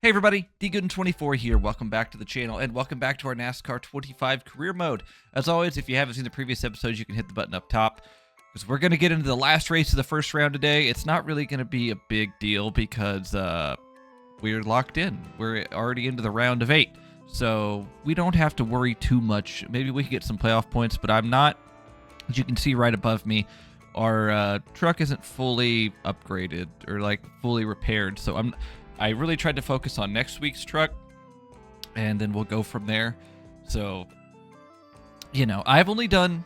Hey everybody, DGooden24 here. Welcome back to the channel and welcome back to our NASCAR 25 career mode. As always, if you haven't seen the previous episodes, you can hit the button up top because we're going to get into the last race of the first round today. It's not really going to be a big deal because we're locked in. We're already into the round of 8, so we don't have to worry too much. Maybe we can get some playoff points, but I'm not. As you can see right above me, our truck isn't fully upgraded or like fully repaired, so I really tried to focus on next week's truck, and then we'll go from there. So, you know, I've only done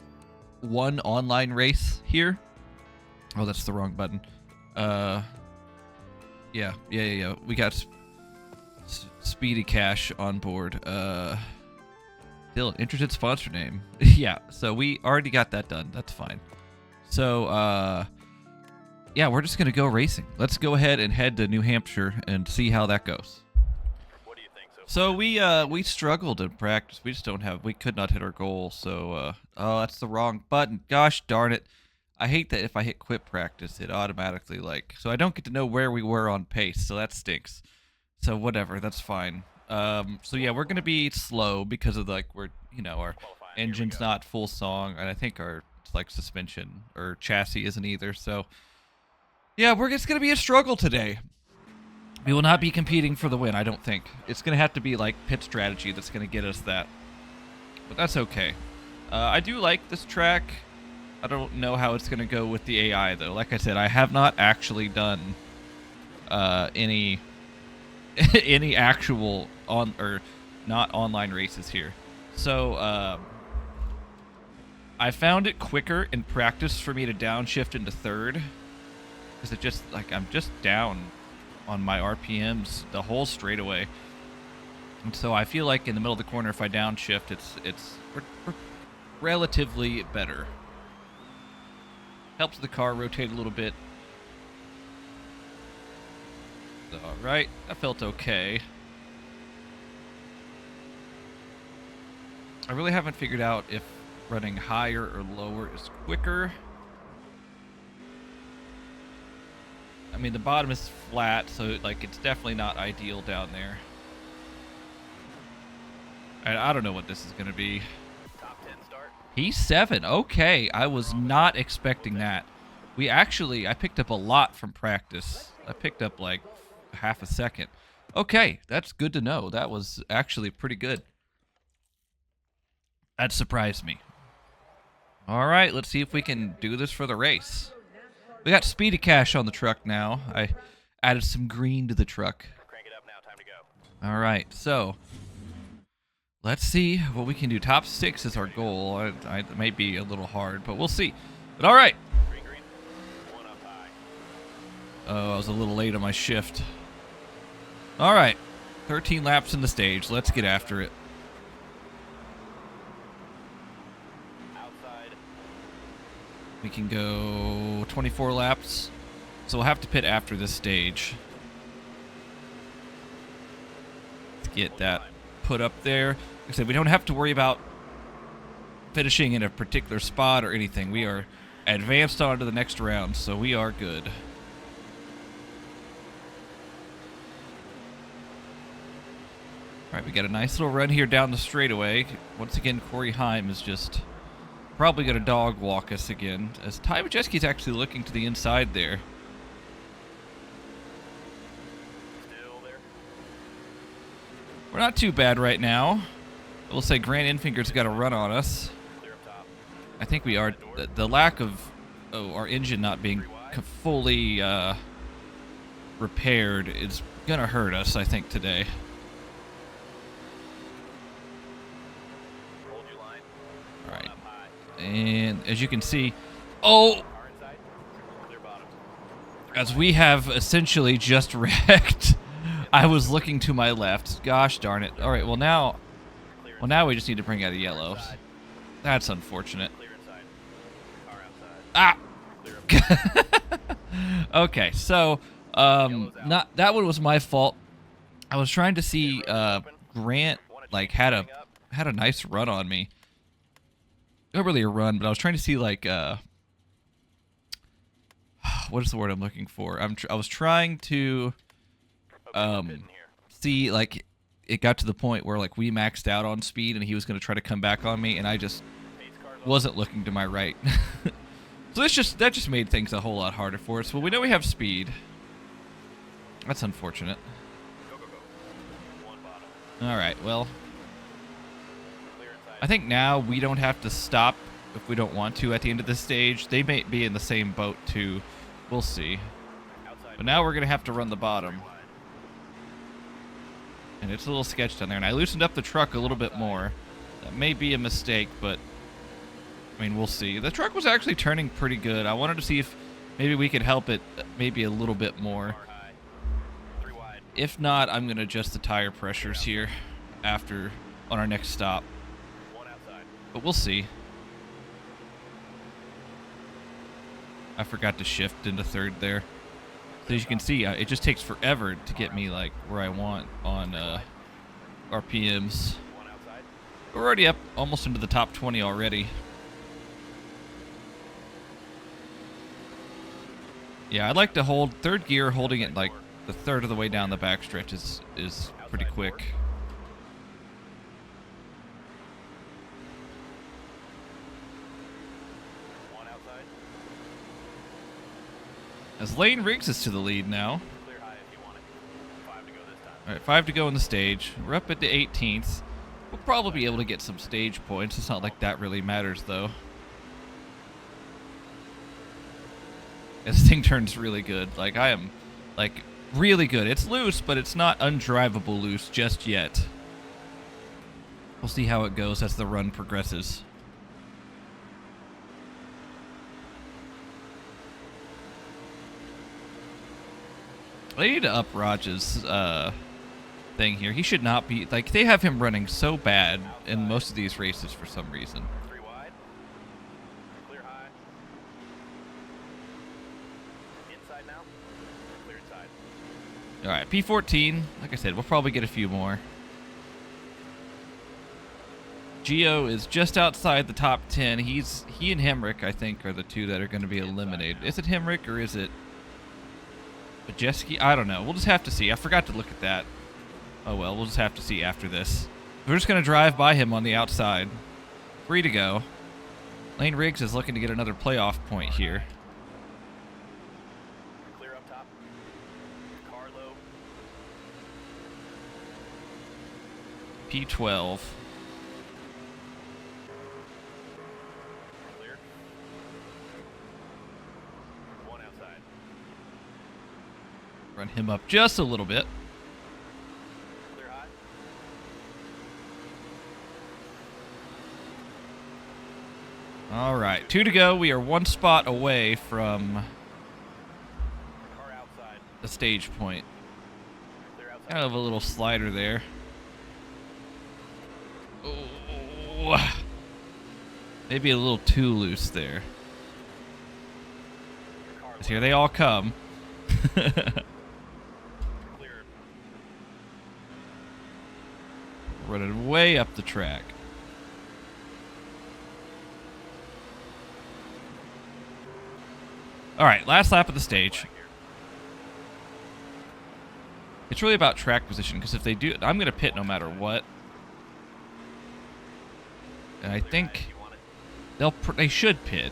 one online race here. Oh, that's the wrong button. Yeah. We got Speedy Cash on board. Still, interested sponsor name. Yeah, so we already got that done. That's fine. So, yeah, we're just going to go racing. Let's go ahead and head to New Hampshire and see how that goes. What do you think So we struggled in practice. We could not hit our goal. So, oh, that's the wrong button. Gosh darn it. I hate that if I hit quit practice, it automatically so I don't get to know where we were on pace. So that stinks. So whatever, that's fine. So yeah, we're going to be slow because of our engine's not full song, and I think our suspension or chassis isn't either. So yeah, it's going to be a struggle today. We will not be competing for the win, I don't think. It's going to have to be pit strategy that's going to get us that. But that's okay. I do like this track. I don't know how it's going to go with the AI, though. Like I said, I have not actually done any actual not online races here. So I found it quicker in practice for me to downshift into third. Because it just, I'm just down on my RPMs the whole straightaway. And so I feel like in the middle of the corner, if I downshift, we're relatively better. Helps the car rotate a little bit. Alright, that felt okay. I really haven't figured out if running higher or lower is quicker. I mean, the bottom is flat, so it's definitely not ideal down there. I don't know what this is going to be. Top 10 start. P7. Okay, I was not expecting that. I picked up a lot from practice. I picked up half a second. Okay, that's good to know. That was actually pretty good. That surprised me. All right, let's see if we can do this for the race. We got Speedy Cash on the truck now. I added some green to the truck. Crank it up now, time to go. All right, so let's see what we can do. Top 6 is our goal. It may be a little hard, but we'll see. But all right. Green. One up high. Oh, I was a little late on my shift. All right, 13 laps in the stage. Let's get after it. Outside. We can go 24 laps, so we'll have to pit after this stage. Let's get that put up there. Like I said, we don't have to worry about finishing in a particular spot or anything. We are advanced on to the next round, so we are good. All right, we got a nice little run here down the straightaway. Once again, Corey Heim is just probably going to dog walk us again, as Ty Majeski's actually looking to the inside there. Still there. We're not too bad right now. We'll say Grant Infinger's got a run on us. Clear up top. I think we are. The lack of our engine not being fully repaired is going to hurt us, I think, today. Hold your line. All right. Up high. And as you can see, oh, Car inside. Clear bottom. as we have essentially just wrecked. I was looking to my left. Gosh darn it. All right, well now we just need to bring out a yellow. That's unfortunate. Clear inside. Car outside. Ah. Okay, so not that one was my fault. I was trying to see Grant had a nice run on me. Not really a run, but I was trying to see what is the word I'm looking for? I was trying to see, like, it got to the point where, like, we maxed out on speed and he was going to try to come back on me, and I just Pace cars on. wasn't looking to my right. So that just made things a whole lot harder for us. Well, we know we have speed. That's unfortunate. Go, go, go. One bottom. All right, well, Clear inside. I think now we don't have to stop if we don't want to at the end of this stage. They may be in the same boat, too. We'll see. Outside. But now we're going to have to run the bottom. Wide. And it's a little sketched down there. And I loosened up the truck a little bit more. That may be a mistake, but I mean, we'll see. The truck was actually turning pretty good. I wanted to see if maybe we could help it maybe a little bit more. Car high. 3 wide. If not, I'm going to adjust the tire pressures here after on our next stop. 1 outside. But we'll see. I forgot to shift into third there. So as you can see, it just takes forever to get me like where I want on RPMs. 1 outside. We're already up almost into the top 20 already. Yeah, I'd like to hold third gear, holding it like the third of the way down the backstretch is pretty quick. One outside. As Lane Riggs is to the lead now. Clear high if you want it. 5 to go this time. All right, 5 to go in the stage. We're up at the 18th. We'll probably be able to get some stage points. It's not like that really matters, though. This thing turns really good. Like, I am, like, really good. It's loose, but it's not undrivable loose just yet. We'll see how it goes as the run progresses. They need to up Raj's thing here. He should not be, like, they have him running so bad in most of these races for some reason. 3 wide. Clear high. Inside now. Clear inside. All right, P14. Like I said, we'll probably get a few more. Gio is just outside the top 10. He and Hemrick, I think, are the two that are going to be eliminated. Is it Hemrick or is it Majeski? I don't know. We'll just have to see. I forgot to look at that. Oh well, we'll just have to see after this. We're just going to drive by him on the outside. 3 to go. Lane Riggs is looking to get another playoff point here. Clear up top. Car low. P12. Clear. 1 outside. Run him up just a little bit. Clear high. All right, 2 to go. We are 1 spot away from Car outside. the stage point. Clear outside. Kind of a little slider there. Oh, maybe a little too loose there. Car 'Cause here they all come. clear. Running way up the track. All right, last lap of the stage. Back here. It's really about track position, because if they do, I'm going to pit no matter what. And I Clear high think if you want it. they should pit.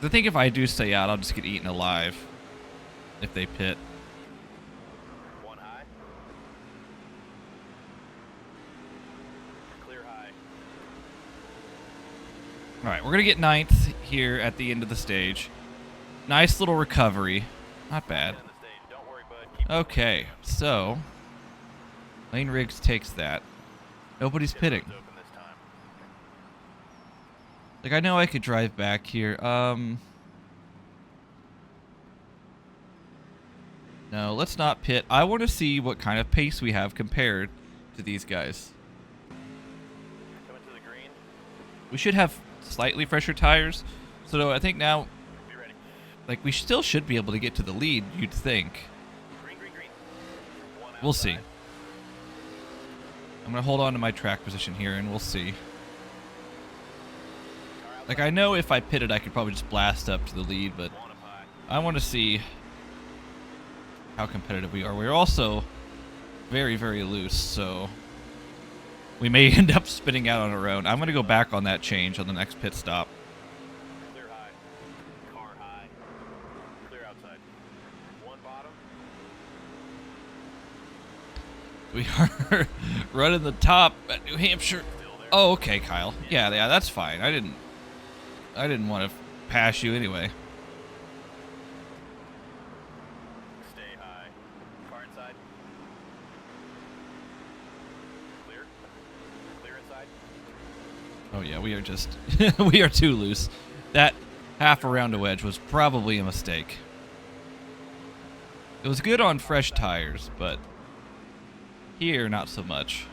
I think if I do stay out, I'll just get eaten alive if they pit. 1 high. Clear high. All right, we're going to get 9th here at the end of the stage. Nice little recovery. Not bad. End the stage. Don't worry, bud. Keep Okay, so Lane Riggs takes that. Nobody's the pitting. roads open this time. Like, I know I could drive back here. No, let's not pit. I want to see what kind of pace we have compared to these guys. Coming to the green. We should have slightly fresher tires. So I think now, Be ready. like, we still should be able to get to the lead, you'd think. Green, green, green. 1 We'll see. outside. I'm going to hold on to my track position here, and we'll see. Car outside. Like, I know if I pitted, I could probably just blast up to the lead, but 1 up high. I want to see how competitive we are. We're also very, very loose, so we may end up spinning out on our own. I'm going to go back on that change on the next pit stop. Clear high. Car high. Clear outside. One bottom. We are running the top at New Hampshire. Still there. Oh, okay, Kyle. Yeah, that's fine. I didn't want to pass you anyway. Stay high. Car inside. Clear. Clear inside. Oh yeah, we are just we are too loose. That half around a wedge was probably a mistake. It was good on fresh tires, but here not so much.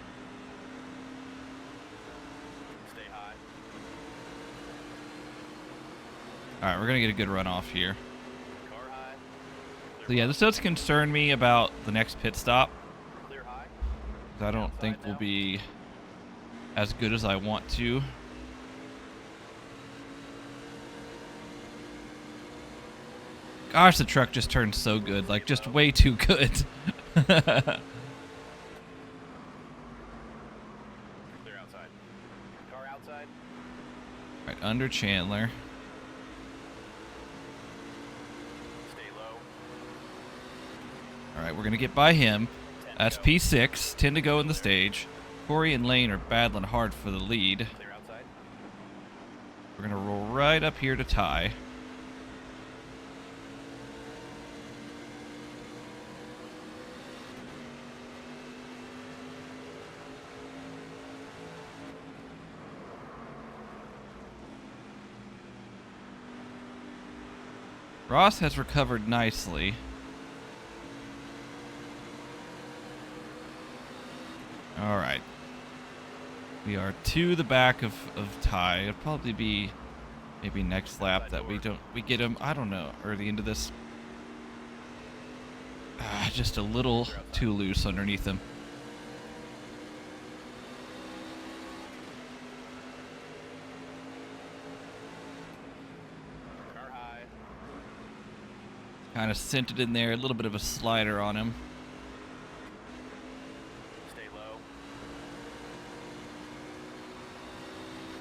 Stay high. All right, we're gonna get a good run off here. Car high. So yeah, this does concern me about the next pit stop. Clear high. 'Cause I don't think we'll be as good as I want to. Gosh, the truck just turned so good, like just way too good. Clear outside. Car outside. Right, under Chandler. Stay low. All right, we're gonna get by him. 10 That's to go. P6, 10 to go in the stage. Corey and Lane are battling hard for the lead. Clear outside. We're gonna roll right up here to tie. Ross has recovered nicely. All right. We are to the back of Ty. It'll probably be maybe next lap that we get him. I don't know, or the end of this. Just a little too loose underneath him. Car high. Kind of sent it in there, a little bit of a slider on him. Stay low.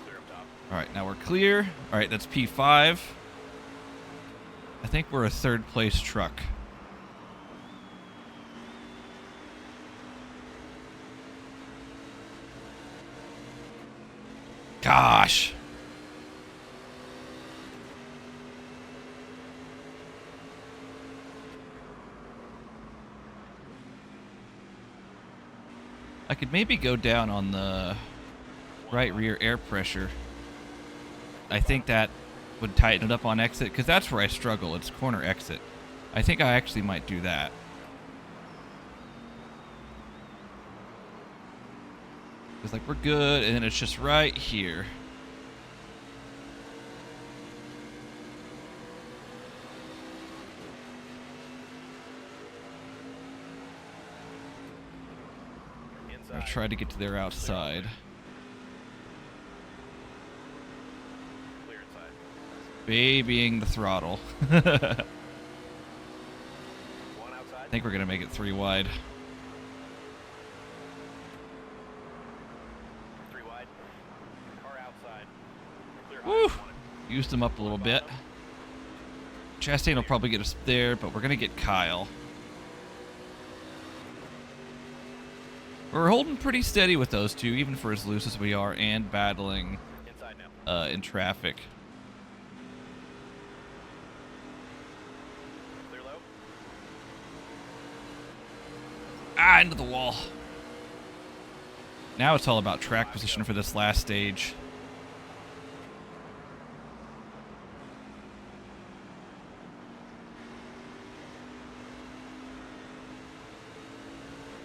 Clear up top. All right, now we're clear. All right, that's P5. I think we're a third place truck. Gosh. I could maybe go down on the right rear air pressure. I think that would tighten it up on exit, because that's where I struggle. It's corner exit. I think I actually might do that. It's like we're good, and then it's just right here. Inside. I'll try to get to their outside. Clear inside. Babying the throttle. One outside. I think we're going to make it 3 wide. 3 wide. Car outside. Clear high. Woo! One. Used them up a little bit. Chastain will probably get us there, but we're going to get Kyle. We're holding pretty steady with those two, even for as loose as we are, and battling Inside now. in traffic. Clear low. Into the wall. Now it's all about track position for this last stage.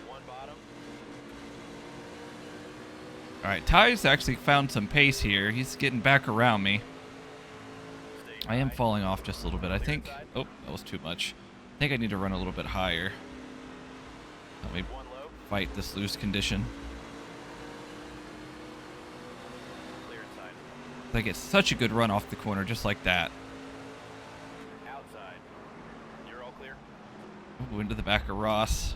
One bottom. All right, Ty's actually found some pace here. He's getting back around me. Stay I am high. falling off just a little bit. I think. Oh, that was too much. I think I need to run a little bit higher. Let me One low. fight this loose condition. Clear inside. I get such a good run off the corner, just like that. Outside. You're all clear. Oh, into the back of Ross.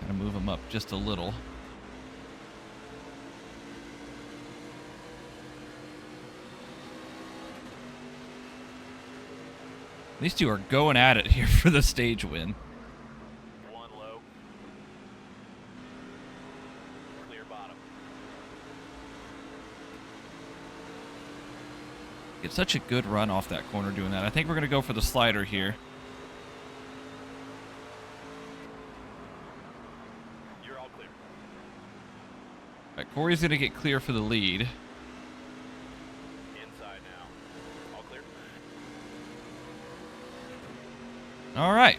Gotta move him up just a little. These two are going at it here for the stage win. One low. Clear bottom. Get such a good run off that corner doing that. I think we're going to go for the slider here. You're all clear. All right, Corey's going to get clear for the lead. Inside now. All clear. All right.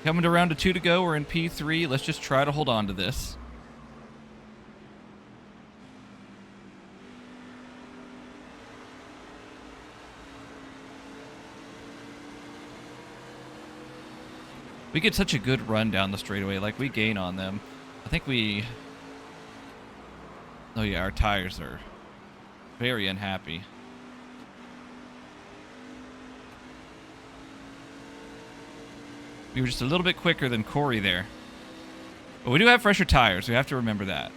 Coming to round of 2 to go. We're in P3. Let's just try to hold on to this. We get such a good run down the straightaway. Like, we gain on them. I think we... Oh, yeah, our tires are very unhappy. We were just a little bit quicker than Corey there. But we do have fresher tires. We have to remember that.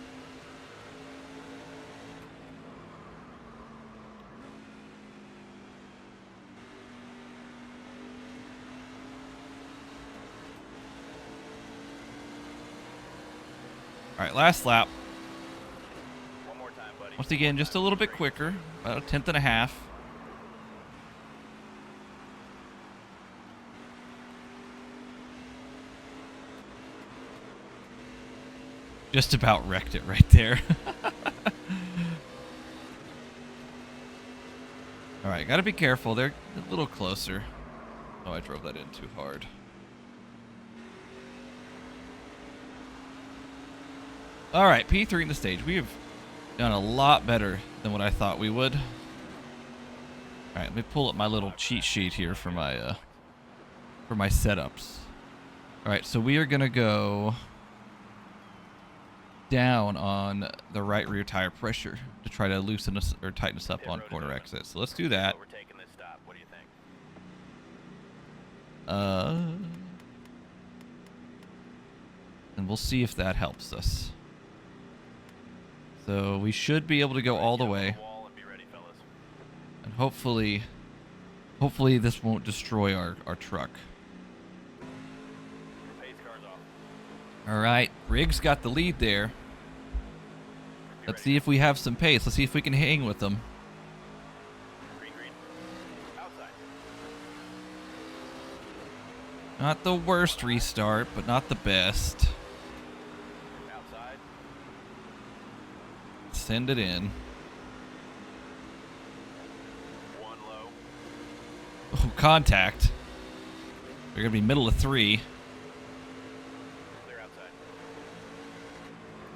All right, last lap. One more time, buddy. Once again, just a little bit quicker. About a tenth and a half. Just about wrecked it right there. All right, gotta be careful. They're a little closer. Oh, I drove that in too hard. All right, P3 in the stage. We have done a lot better than what I thought we would. All right, let me pull up my little cheat sheet here for my setups. All right, so we are gonna go down on the right rear tire pressure to try to loosen us or tighten us up on corner exit. So let's do that. Overtaking this stop. What do you think? And we'll see if that helps us. So we should be able to go all the way. Wall and be ready, fellas. And hopefully this won't destroy our truck. Pace cars off. All right, Riggs got the lead there. Let's see if we have some pace. Let's see if we can hang with them. Green, green. Outside. Not the worst restart, but not the best. Outside. Send it in. One low. Oh, contact. They're going to be middle of 3. Clear outside.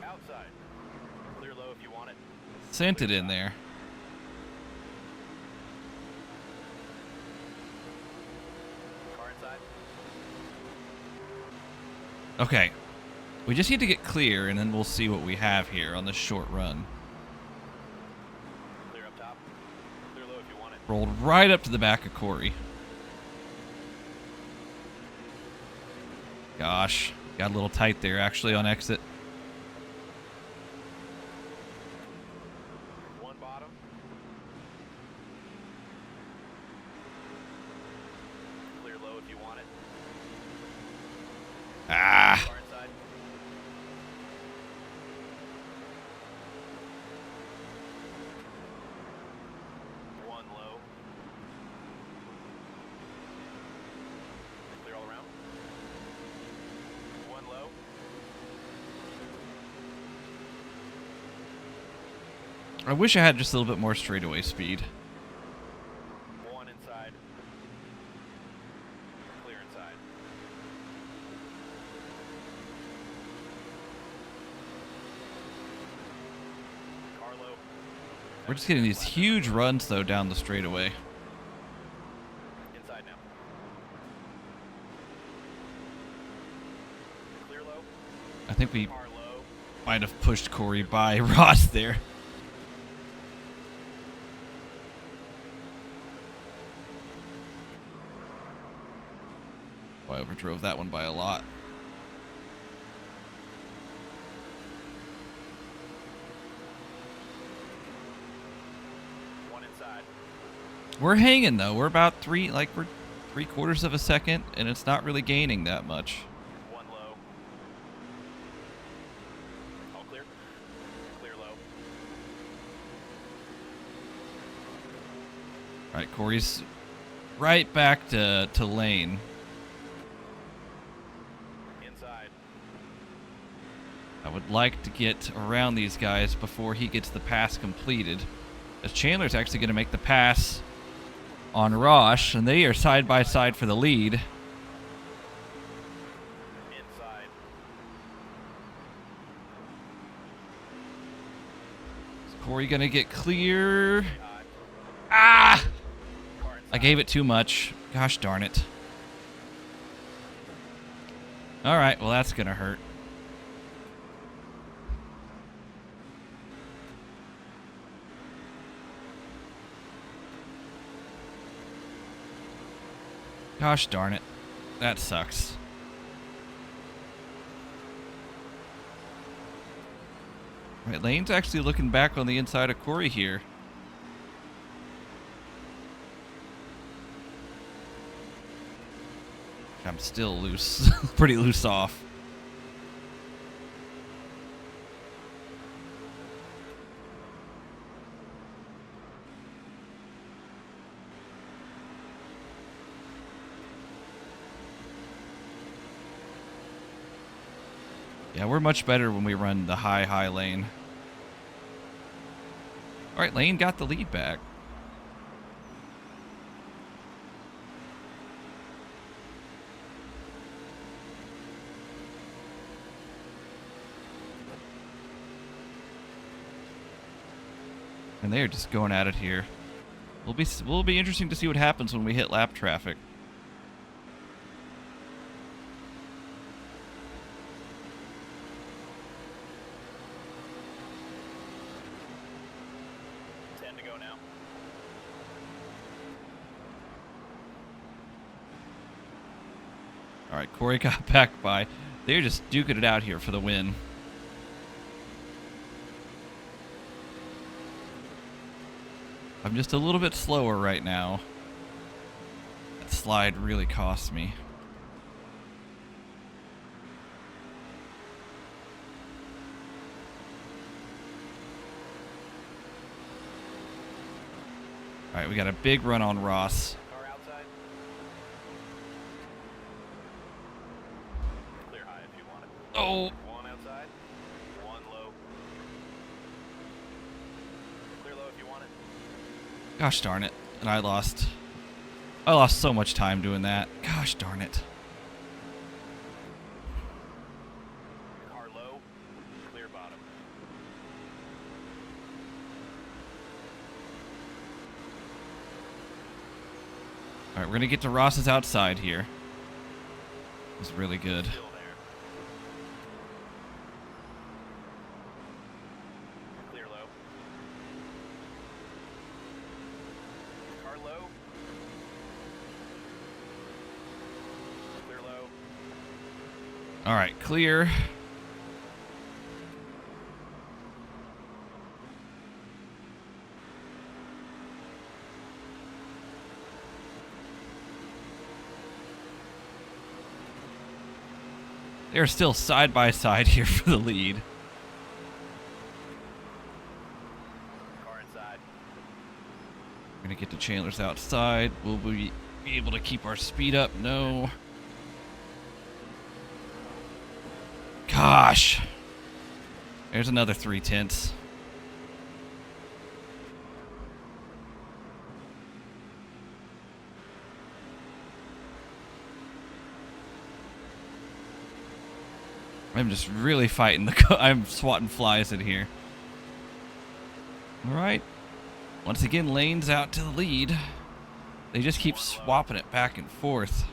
Outside. Clear low if you want it. Sent it in there. Car inside. Okay. We just need to get clear, and then we'll see what we have here on this short run. Clear up top. Clear low if you want it. Rolled right up to the back of Corey. Gosh. Got a little tight there, actually, on exit. One bottom. Clear low if you want it. Ah. Car inside. One low. Clear all around. One low. I wish I had just a little bit more straightaway speed. One inside. Clear inside. Car low. We're just getting these huge runs, though, down the straightaway. Inside now. Clear low. I think we Car low. might have pushed Corey by Ross there. I overdrove that one by a lot. One inside. We're hanging though. We're about we're 3/4 of a second, and it's not really gaining that much. One low. All clear. Clear low. All right, Corey's right back to lane. Inside. I would like to get around these guys before he gets the pass completed, as Chandler's actually going to make the pass on Rosh, and they are side by side for the lead. Inside. Is Corey going to get clear? High. Ah! Car inside. I gave it too much. Gosh darn it. All right, well, that's going to hurt. Gosh darn it. That sucks. Right, Lane's actually looking back on the inside of Corey here. I'm still loose. Pretty loose off. Yeah, we're much better when we run the high lane. All right, Lane got the lead back. And they're just going at it here. Will be interesting to see what happens when we hit lap traffic. All right, Corey got back by. They're just duking it out here for the win. I'm just a little bit slower right now. That slide really cost me. All right, we got a big run on Ross. Car outside. Clear high if you want it. Oh, One outside. One low. Clear low if you want it. gosh darn it. And I lost so much time doing that. Gosh darn it. Car low. Clear bottom. All right, we're going to get to Ross's outside here. It's really good. Still there. Clear low. Car low. Clear low. All right, clear. They're still side by side here for the lead. Car inside. We're going to get to Chandler's outside. Will we be able to keep our speed up? No. Gosh. There's another 3/10. I'm just really fighting I'm swatting flies in here. All right. Once again, Lane's out to the lead. They just keep swapping it back and forth.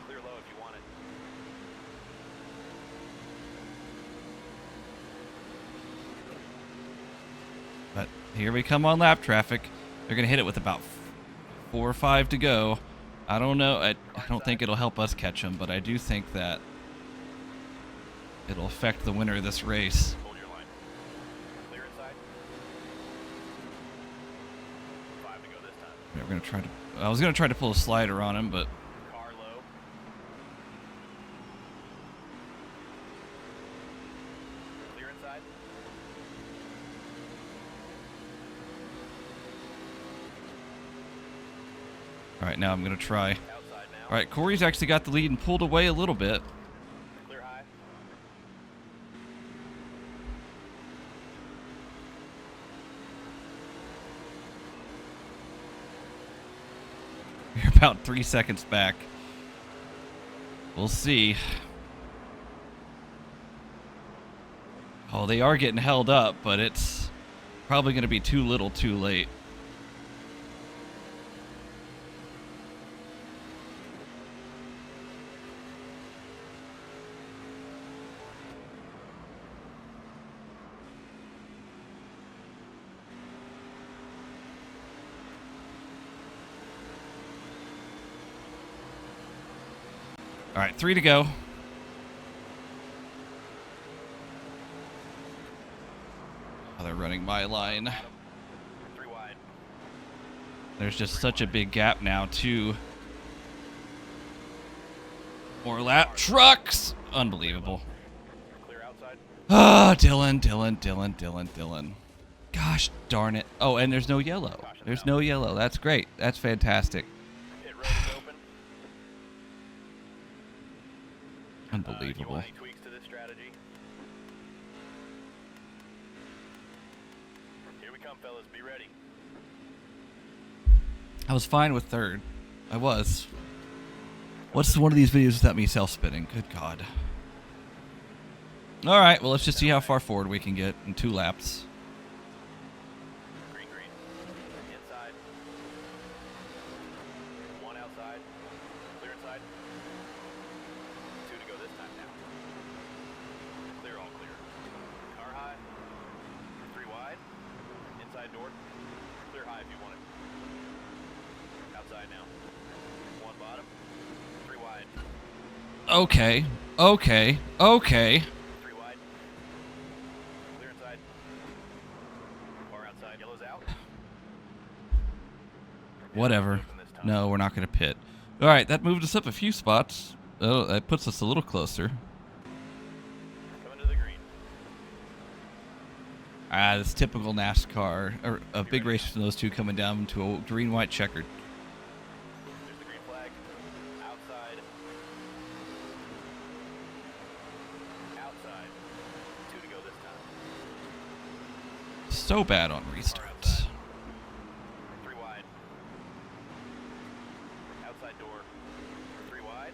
Clear low if you want it. But here we come on lap traffic. They're going to hit it with about 4 or 5 to go. I don't know. I don't think it'll help us catch him, but I do think that it'll affect the winner of this race. Hold your line. Clear inside. 5 to go this time. Yeah, we're gonna try to. I was gonna try to pull a slider on him, but Car low. Clear inside. all right, now I'm gonna try. Outside now. All right, Corey's actually got the lead and pulled away a little bit. Clear high. You're about 3 seconds back. We'll see. Oh, they are getting held up, but it's probably going to be too little too late. All right, 3 to go. Oh, they're running my line. 3 wide. There's just such a big gap now, too. More lap trucks. Unbelievable. Clear outside. Ah, Dylan. Gosh darn it. Oh, and there's no yellow. There's no yellow. That's great. That's fantastic. Pit road is open. You Unbelievable. want any tweaks to this strategy? Here we come, fellas. Be ready. I was fine with third. I was. What's one of these videos without me self-spinning? Good God. All right, well, let's just see how far forward we can get in 2 laps. Green, green. Inside. 1 outside. Clear inside. 2 to go this time now. Clear, all clear. Car high. 3 wide. Inside door. Clear high if you want it. Outside now. 1 bottom. 3 wide. Okay. 3 wide. Clear inside. Car outside. Yellow's out. Whatever. No, we're not going to pit. All right, that moved us up a few spots. Oh, that puts us a little closer. Coming to the green. Ah, this typical NASCAR. Or a big race from those two coming down to a green-white-checkered. There's the green flag. Outside. Outside. 2 to go this time. So bad on restarts. 3 wide. Outside door. 3 wide.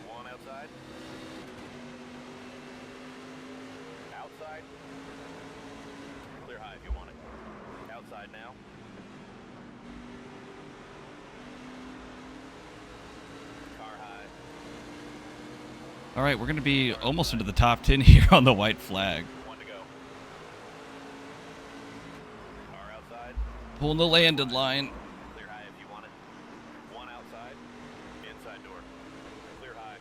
1 outside. Outside. Clear high if you want it. Outside now. Car high. All right, we're going to be almost into the top 10 here on the white flag. 1 to go. Car outside. Pulling the landed line. Clear high if you want it. 1 outside. Inside door. Clear high.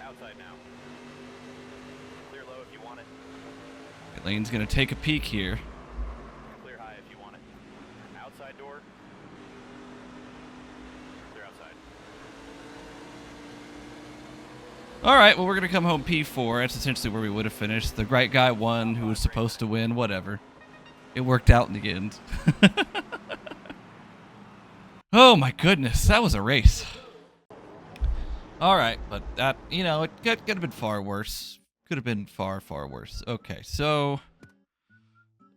Outside now. Clear low if you want it. Lane's going to take a peek here. Clear high if you want it. Outside door. Clear outside. All right, well, we're going to come home P4. That's essentially where we would have finished. The right guy won, who was supposed to win, whatever. It worked out in the end. Oh, my goodness. That was a race. All right, but that, you know, it could have been far worse. Could have been far, far worse. Okay, so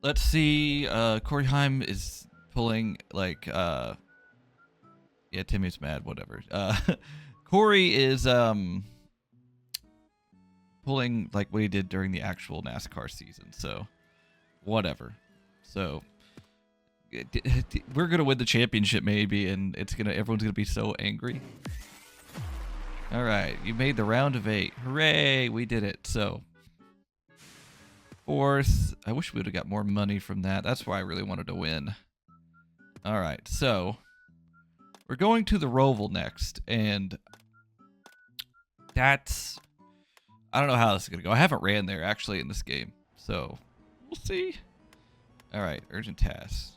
let's see. Corey Heim is pulling, like, yeah, Timmy's mad, whatever. Corey is pulling like what he did during the actual NASCAR season, so whatever. So we're gonna win the championship maybe, and everyone's gonna be so angry. All right, you made the round of 8. Hooray, we did it. So 4th. I wish we would have got more money from that. That's why I really wanted to win. All right, so we're going to the Roval next, and that's... I don't know how this is going to go. I haven't ran there, actually, in this game, so we'll see. All right, urgent tasks.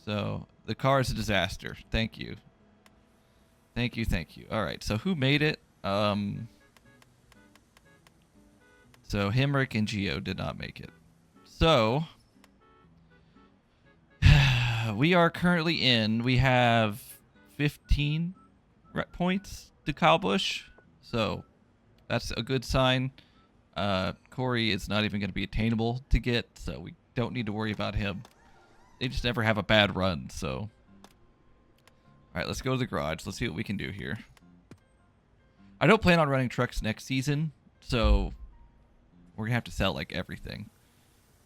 So the car is a disaster. Thank you. Thank you, thank you. All right, so who made it? So Hemrick and Geo did not make it. So we are currently in. We have 15 points to Kyle Busch. So that's a good sign. Corey is not even going to be attainable to get, so we don't need to worry about him. They just never have a bad run, so. All right, let's go to the garage. Let's see what we can do here. I don't plan on running trucks next season, so we're going to have to sell, like, everything.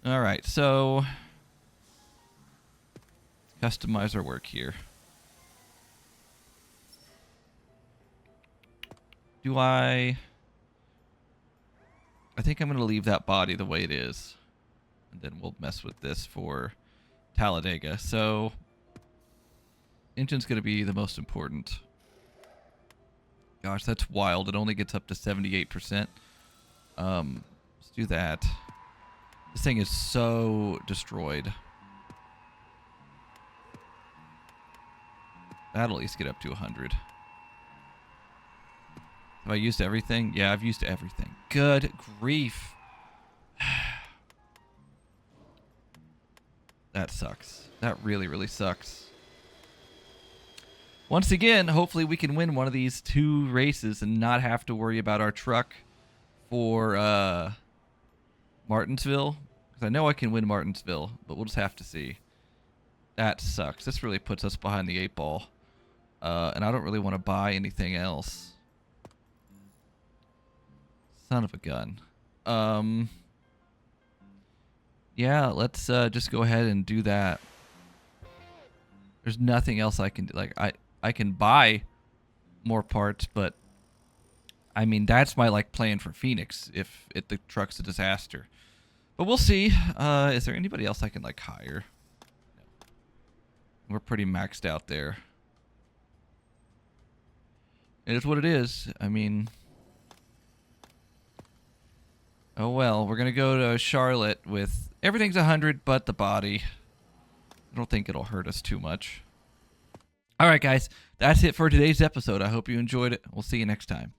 All right, so customize our work here. I think I'm going to leave that body the way it is. And then we'll mess with this for Talladega. So engine's going to be the most important. Gosh, that's wild. It only gets up to 78%. Let's do that. This thing is so destroyed. That'll at least get up to 100. Have I used everything? Yeah, I've used everything. Good grief. That sucks. That really, really sucks. Once again, hopefully we can win one of these 2 races and not have to worry about our truck for Martinsville. Because I know I can win Martinsville, but we'll just have to see. That sucks. This really puts us behind the 8 ball. And I don't really want to buy anything else. Son of a gun. Yeah, let's just go ahead and do that. There's nothing else I can do. Like, I can buy more parts, but I mean, that's my like plan for Phoenix if the truck's a disaster. But we'll see. Is there anybody else I can like hire? No. We're pretty maxed out there. It is what it is. I mean, oh well. We're gonna go to Charlotte with everything's 100 but the body. I don't think it'll hurt us too much. All right, guys. That's it for today's episode. I hope you enjoyed it. We'll see you next time.